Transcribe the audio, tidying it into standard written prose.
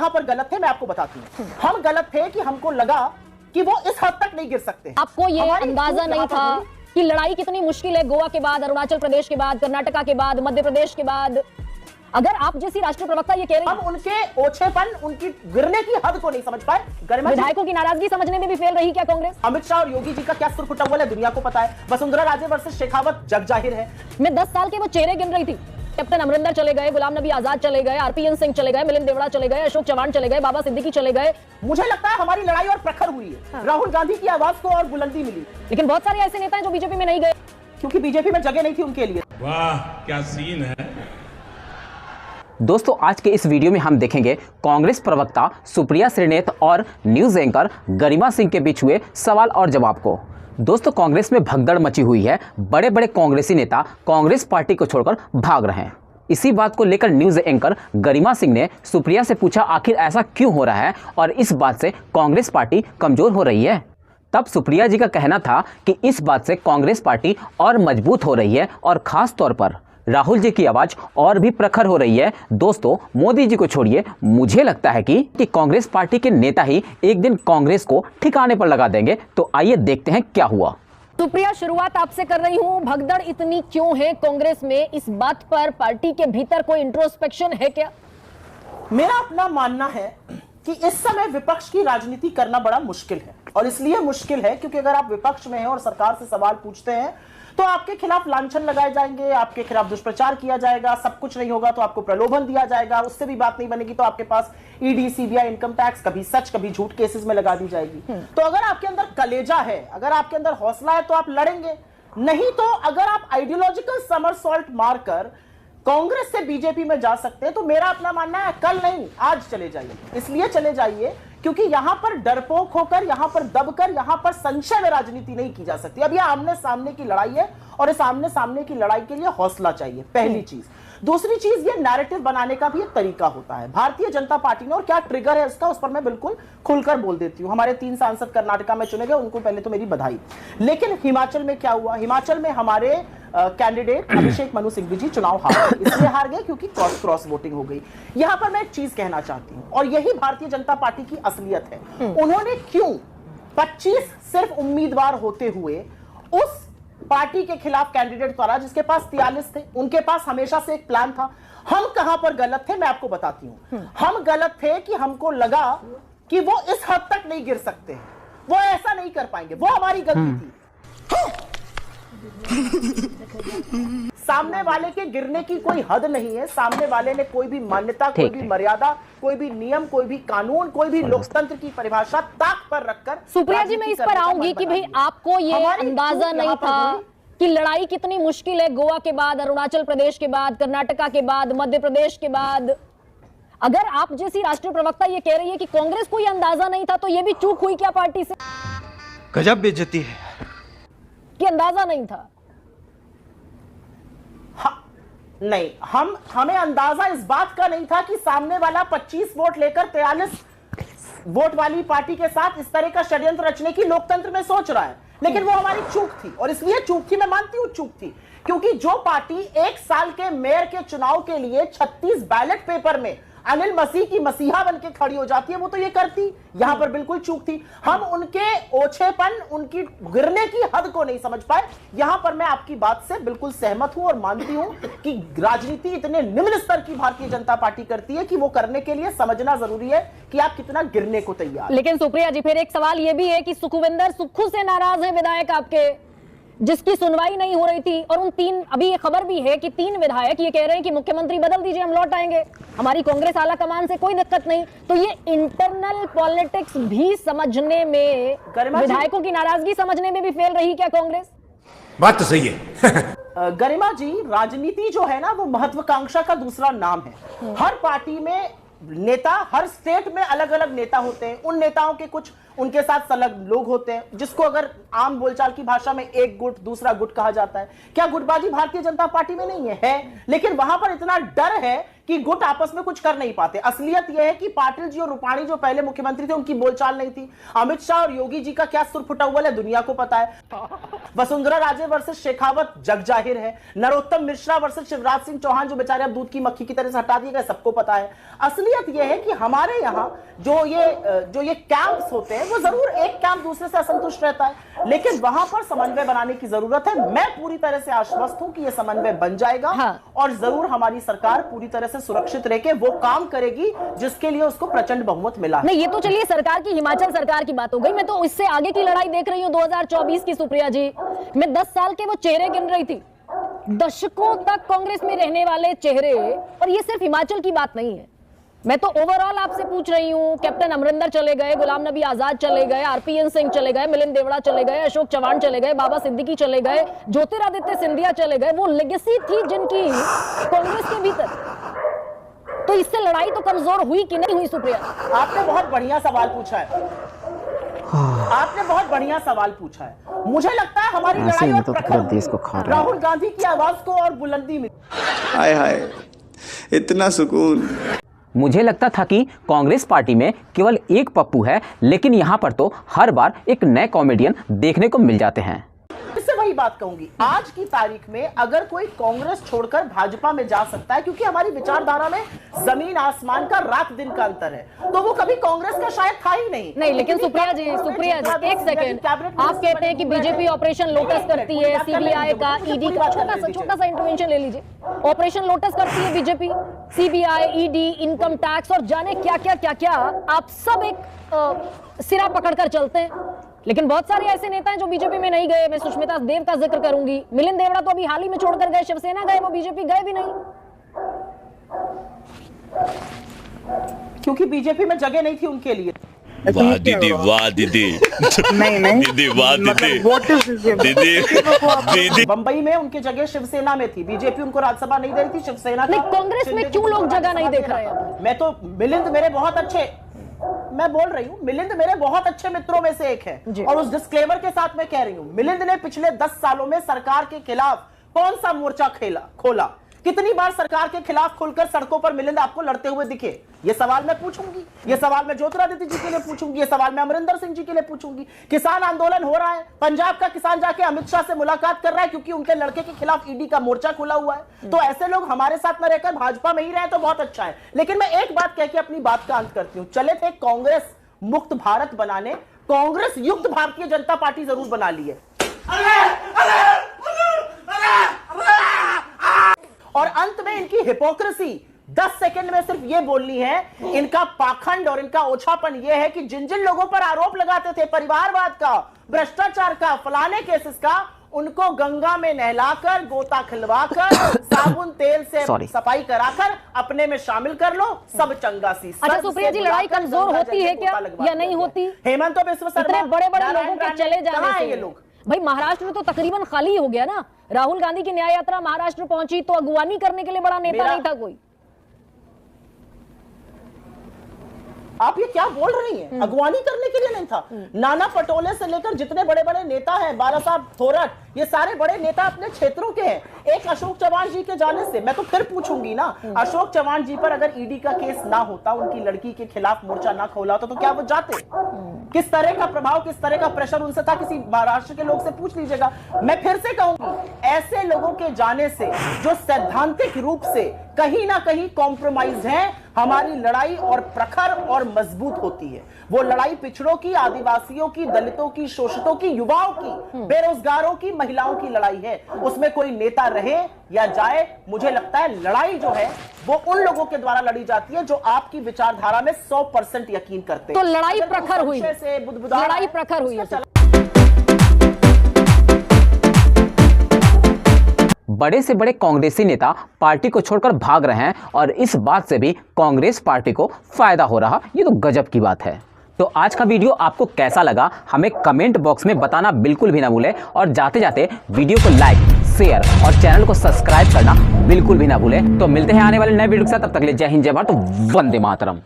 कहां पर गलत थे मैं आपको बताती हूं। हम गलत थे कि हमको लगा कि वो इस हद तक नहीं गिर सकते। आपको ये अंदाजा नहीं था कि लड़ाई कितनी मुश्किल है, गोवा के बाद, अरुणाचल प्रदेश के बाद, कर्नाटका के बाद, मध्य प्रदेश के बाद। अगर आप जैसी राष्ट्रीय प्रवक्ता ये कह रही हम उनके ओछेपन, उनकी गिरने की हद को नहीं समझ पाए। विधायकों की नाराजगी समझने में भी फेल रही क्या कांग्रेस? अमित शाह और योगी जी का क्या सुरफुटअव्वल है दुनिया को पता है। वसुंधरा राजे वर्सेस शेखावत जग जाहिर है। मैं 10 साल के वो चेहरे गिन रही थी। कैप्टन अमरिंदर चले गए, गुलाम नबी आजाद चले गए, आरपीएन सिंह चले गए, मिलिंद देवड़ा चले गए, अशोक चव्हाण चले गए, बाबा सिद्दीकी चले गए। मुझे लगता है हमारी लड़ाई और प्रखर हुई है। राहुल गांधी की आवाज को और बुलंदी मिली। लेकिन बहुत सारे ऐसे नेता हैं जो बीजेपी में नहीं गए क्योंकि बीजेपी में जगह नहीं थी उनके लिए। वाह क्या सीन है। दोस्तों, आज के इस वीडियो में हम देखेंगे कांग्रेस प्रवक्ता सुप्रिया श्रीनेत और न्यूज एंकर गरिमा सिंह के बीच हुए सवाल और जवाब को। दोस्तों, कांग्रेस में भगदड़ मची हुई है। बड़े बड़े कांग्रेसी नेता कांग्रेस पार्टी को छोड़कर भाग रहे हैं। इसी बात को लेकर न्यूज एंकर गरिमा सिंह ने सुप्रिया से पूछा आखिर ऐसा क्यों हो रहा है और इस बात से कांग्रेस पार्टी कमजोर हो रही है। तब सुप्रिया जी का कहना था कि इस बात से कांग्रेस पार्टी और मजबूत हो रही है और खास तौर पर राहुल जी की आवाज और भी प्रखर हो रही है। दोस्तों, मोदी जी को छोड़िए, मुझे लगता है कि कांग्रेस पार्टी के नेता ही एक दिन कांग्रेस को ठिकाने पर लगा देंगे। तो आइए देखते हैं क्या हुआ। सुप्रिया, शुरुआत आपसे कर रही हूं। भगदड़ इतनी क्यों है कांग्रेस में? इस बात पर पार्टी के भीतर कोई इंट्रोस्पेक्शन है क्या? मेरा अपना मानना है कि इस समय विपक्ष की राजनीति करना बड़ा मुश्किल है। और इसलिए मुश्किल है क्योंकि अगर आप विपक्ष में हैं और सरकार से सवाल पूछते हैं तो आपके खिलाफ लांछन लगाए जाएंगे, आपके खिलाफ दुष्प्रचार किया जाएगा, सब कुछ नहीं होगा तो आपको प्रलोभन दिया जाएगा, उससे भी बात नहीं बनेगी तो आपके पास ईडी, सीबीआई, इनकम टैक्स, कभी सच कभी झूठ केसेस में लगा दी जाएगी। तो अगर आपके अंदर कलेजा है, अगर आपके अंदर हौसला है तो आप लड़ेंगे। नहीं तो अगर आप आइडियोलॉजिकल समरसॉल्ट मारकर कांग्रेस से बीजेपी में जा सकते हैं तो मेरा अपना मानना है कल नहीं आज चले जाइए। इसलिए चले जाइए क्योंकि यहां पर डरपोक होकर, यहां पर दबकर, यहां पर संशय में राजनीति नहीं की जा सकती। अब यह आमने सामने की लड़ाई है और इस आमने सामने की लड़ाई के लिए हौसला चाहिए, पहली चीज। दूसरी चीज, ये नैरेटिव बनाने का भी एक तरीका होता है। भारतीय जनता पार्टी ने, और क्या ट्रिगर है उसका, उस पर मैं बिल्कुल खुलकर बोल देती हूं। हमारे 3 सांसद कर्नाटका में चुने गए, उनको पहले तो मेरी बधाई। लेकिन हिमाचल में क्या हुआ? हिमाचल में हमारे कैंडिडेट अभिषेक मनु सिंघवी जी चुनाव हार गए। इसलिए हार गए क्योंकि क्रॉस वोटिंग हो गई। यहां पर मैं एक चीज कहना चाहती हूं और यही भारतीय जनता पार्टी की असलियत है। उन्होंने क्यों 25 सिर्फ उम्मीदवार होते हुए उस पार्टी के खिलाफ कैंडिडेट द्वारा, जिसके पास 43 थे, उनके पास हमेशा से एक प्लान था। हम कहां पर गलत थे मैं आपको बताती हूं। हम गलत थे कि हमको लगा कि वो इस हद तक नहीं गिर सकते, वो ऐसा नहीं कर पाएंगे, वो हमारी गलती थी। सामने वाले के गिरने की कोई हद नहीं है। सामने वाले ने कोई भी मान्यता, कोई भी मर्यादा, कोई भी नियम, कोई भी कानून, कोई भी लोकतंत्र की परिभाषा ताक पर रखकर। सुप्रिया जी, मैं इस पर आऊंगी कि भाई आपको ये अंदाजा नहीं था कि लड़ाई कितनी मुश्किल है, गोवा के बाद, अरुणाचल प्रदेश के बाद, कर्नाटका के बाद, मध्य प्रदेश के बाद। अगर आप जैसी राष्ट्रीय प्रवक्ता ये कह रही है कि कांग्रेस को ये अंदाजा नहीं था तो ये भी चूक हुई क्या पार्टी से? गजब बेइज्जती है कि अंदाजा नहीं था। नहीं, हमें अंदाजा इस बात का नहीं था कि सामने वाला 25 वोट लेकर 43 वोट वाली पार्टी के साथ इस तरह का षड्यंत्र रचने की लोकतंत्र में सोच रहा है। लेकिन वो हमारी चूक थी और इसलिए चूक थी, मैं मानती हूं चूक थी, क्योंकि जो पार्टी 1 साल के मेयर के चुनाव के लिए 36 बैलेट पेपर में अनिल मसीह की मसीहा बनके खड़ी हो जाती है, वो तो ये करती। यहां पर बिल्कुल चूक थी। हम उनके ओछेपन, उनकी गिरने की हद को नहीं समझ पाए। यहां पर मैं आपकी बात से बिल्कुल सहमत हूं और मानती हूं कि राजनीति इतने निम्न स्तर की भारतीय जनता पार्टी करती है कि वो करने के लिए समझना जरूरी है कि आप कितना गिरने को तैयार। लेकिन सुप्रिया जी, फिर एक सवाल यह भी है कि सुखविंदर सुक्खू से नाराज है विधायक आपके, जिसकी सुनवाई नहीं हो रही थी। और उन 3, अभी ये खबर भी है कि 3 विधायक ये कह रहे हैं कि मुख्यमंत्री बदल दीजिए, हम लौट आएंगे, हमारी कांग्रेस आला कमान से कोई दिक्कत नहीं। तो ये इंटरनल पॉलिटिक्स भी समझने में, विधायकों की नाराजगी समझने में भी फेल रही क्या कांग्रेस? बात तो सही है। गरिमा जी, राजनीति जो है ना, वो महत्वाकांक्षा का दूसरा नाम है। हर पार्टी में नेता, हर स्टेट में अलग अलग नेता होते हैं। उन नेताओं के कुछ उनके साथ संलग्न लोग होते हैं, जिसको अगर आम बोलचाल की भाषा में एक गुट दूसरा गुट कहा जाता है। क्या गुटबाजी भारतीय जनता पार्टी में नहीं है? लेकिन वहां पर इतना डर है कि गुट आपस में कुछ कर नहीं पाते। असलियत यह है कि पाटिल जी और रूपाणी जो पहले मुख्यमंत्री थे उनकी बोलचाल नहीं थी। अमित शाह और योगी जी का क्या सुर फुटा हुआ है दुनिया को पता है। वसुंधरा राजे वर्सेस शेखावत जग जाहिर है। नरोत्तम मिश्रा वर्सेस शिवराज सिंह चौहान जो बेचारे अब दूध की मक्खी की तरह से हटा दिए गए सबको पता है। असलियत यह है कि हमारे यहाँ जो ये कैंप्स होते हैं वो जरूर एक कैंप दूसरे से असंतुष्ट रहता है, लेकिन वहां पर समन्वय बनाने की जरूरत है। मैं पूरी तरह से आश्वस्त हूं कि यह समन्वय बन जाएगा। हाँ। और जरूर हमारी सरकार पूरी तरह से सुरक्षित रह के वो काम करेगी जिसके लिए उसको प्रचंड बहुमत मिला है। नहीं, ये तो चलिए सरकार की, हिमाचल सरकार की बात हो गई। मैं तो इससे आगे की लड़ाई देख रही हूँ 2024 की। सुप्रिया जी, मैं 10 साल के वो चेहरे गिन रही थी, दशकों तक कांग्रेस में रहने वाले चेहरे। और ये सिर्फ हिमाचल की बात नहीं है, मैं तो ओवरऑल आपसे पूछ रही हूँ। कैप्टन अमरिंदर चले गए, गुलाम नबी आजाद चले गए, आरपीएन सिंह चले गए, मिलिंद देवड़ा चले गए, अशोक चव्हाण चले गए, बाबा सिद्दीकी चले गए, ज्योतिरादित्य सिंधिया चले गए। वो लेगेसी थी जिनकी कांग्रेस के भीतर, तो इससे लड़ाई तो कमजोर हुई कि नहीं हुई? सुप्रिया, आपने बहुत बढ़िया सवाल पूछा है। आपने बहुत बढ़िया सवाल पूछा है। मुझे लगता है हमारी लड़ाई और प्रखर राहुल गांधी की आवाज को और बुलंदी मिली। हाय हाय, इतना सुकून। मुझे लगता था कि कांग्रेस पार्टी में केवल एक पप्पू है, लेकिन यहाँ पर तो हर बार एक नए कॉमेडियन देखने को मिल जाते हैं। इससे वही बात कहूंगी, आज की तारीख में अगर कोई कांग्रेस छोड़कर भाजपा में जा सकता है, क्योंकि हमारी विचारधारा में जमीन आसमान का रात दिन का अंतर है, तो वो कभी कांग्रेस का शायद था ही नहीं। लेकिन सुप्रिया जी एक सेकंड, आप कहते हैं कि बीजेपी ऑपरेशन लोटस करती है, सीबीआई का, ईडी का, छोटा सा इंटरवेंशन ले लीजिए। ऑपरेशन लोटस करती है BJP, CBI, ED, income tax और जाने क्या क्या आप सब एक सिरा पकड़कर चलते हैं। लेकिन बहुत सारे ऐसे नेता हैं जो बीजेपी में नहीं गए। मैं सुष्मिता देव का जिक्र करूंगी, मिलिंद देवड़ा तो अभी हाल ही में छोड़कर गए, शिवसेना गए, वो बीजेपी गए भी नहीं, क्योंकि बीजेपी में जगह नहीं थी उनके लिए। वाह दीदी, वाह दीदी, नहीं दीदी, वाह दीदी, दीदी। बंबई में उनकी जगह शिवसेना में थी, बीजेपी उनको राज्यसभा नहीं दे रही थी, शिवसेना नहीं, कांग्रेस में क्यों लोग जगह नहीं देख रहे हैं? मैं तो मिलिंद मेरे बहुत अच्छे, मैं बोल रही हूँ, मिलिंद मेरे बहुत अच्छे मित्रों में से एक है, और उस डिस्क्लेमर के साथ मैं कह रही हूँ, मिलिंद ने पिछले 10 सालों में सरकार के खिलाफ कौन सा मोर्चा खोला? कितनी बार सरकार के खिलाफ खुलकर सड़कों पर मिलिंद आपको लड़ते हुए दिखे? ये सवाल मैं पूछूंगी, ये सवाल मैं ज्योतिरादित्य जी के लिए पूछूंगी, ये सवाल मैं अमरिंदर सिंह जी के लिए पूछूंगी। किसान आंदोलन हो रहा है, पंजाब का किसान जाके अमित शाह से मुलाकात कर रहा है क्योंकि उनके लड़के के खिलाफ ईडी का मोर्चा खुला हुआ है। तो ऐसे लोग हमारे साथ न रहकर भाजपा में ही रहे तो बहुत अच्छा है। लेकिन मैं एक बात कह के अपनी बात का अंत करती हूं, चले थे कांग्रेस मुक्त भारत बनाने, कांग्रेस युक्त भारतीय जनता पार्टी जरूर बना ली है। और अंत में इनकी हिपोक्रेसी 10 सेकंड में सिर्फ ये बोलनी है, इनका पाखंड और इनका ओछापन ये है कि जिन जिन लोगों पर आरोप लगाते थे परिवारवाद का, भ्रष्टाचार का, फलाने केसेस का, उनको गंगा में नहलाकर, गोता खिलवाकर, साबुन तेल से सफाई कराकर अपने में शामिल कर लो, सब चंगा सी। अच्छा सुप्रिया जी, लड़ाई कमजोर होती है क्या या नहीं होती? हेमंत बिस्व शर्मा, बड़े बड़े लोगों के चले जाने से ये लोग, भाई महाराष्ट्र में तो तकरीबन खाली हो गया ना। राहुल गांधी की न्याय यात्रा महाराष्ट्र पहुंची तो अगुवानी करने के लिए बड़ा नेता नहीं था कोई। आप ये क्या बोल रही हैं? अगवानी करने के लिए नहीं था। नाना पटोले से लेकर जितने बड़े बड़े नेता हैं, बाला साहब थोरट, ये सारे बड़े नेता अपने क्षेत्रों के हैं। एक अशोक चव्हाण जी के जाने से मैं तो फिर पूछूंगी ना, अशोक चव्हाण जी पर अगर ईडी का केस ना होता, उनकी लड़की के खिलाफ मोर्चा ना खोला होता, तो क्या वो जाते? किस तरह का प्रभाव, किस तरह का प्रेशर उनसे था, किसी महाराष्ट्र के लोग से पूछ लीजिएगा। मैं फिर से कहूंगी, ऐसे लोगों के जाने से जो सैद्धांतिक रूप से कहीं ना कहीं कॉम्प्रोमाइज है, हमारी लड़ाई और प्रखर और मजबूत होती है। वो लड़ाई पिछड़ों की, आदिवासियों की, दलितों की, शोषितों की, युवाओं की, बेरोजगारों की, महिलाओं की लड़ाई है। उसमें कोई नेता रहे या जाए, मुझे लगता है लड़ाई जो है वो उन लोगों के द्वारा लड़ी जाती है जो आपकी विचारधारा में 100% यकीन करते हैं। तो लड़ाई प्रखर हुई, लड़ाई प्रखर हुई। बड़े से बड़े कांग्रेसी नेता पार्टी को छोड़कर भाग रहे हैं और इस बात से भी कांग्रेस पार्टी को फायदा हो रहा, ये तो गजब की बात है। तो आज का वीडियो आपको कैसा लगा हमें कमेंट बॉक्स में बताना बिल्कुल भी ना भूलें, और जाते जाते वीडियो को लाइक, शेयर और चैनल को सब्सक्राइब करना बिल्कुल भी ना भूलें। तो मिलते हैं आने वाले नए वीडियो के साथ, तब तक के लिए जय हिंद, जय भारत, वंदे मातरम।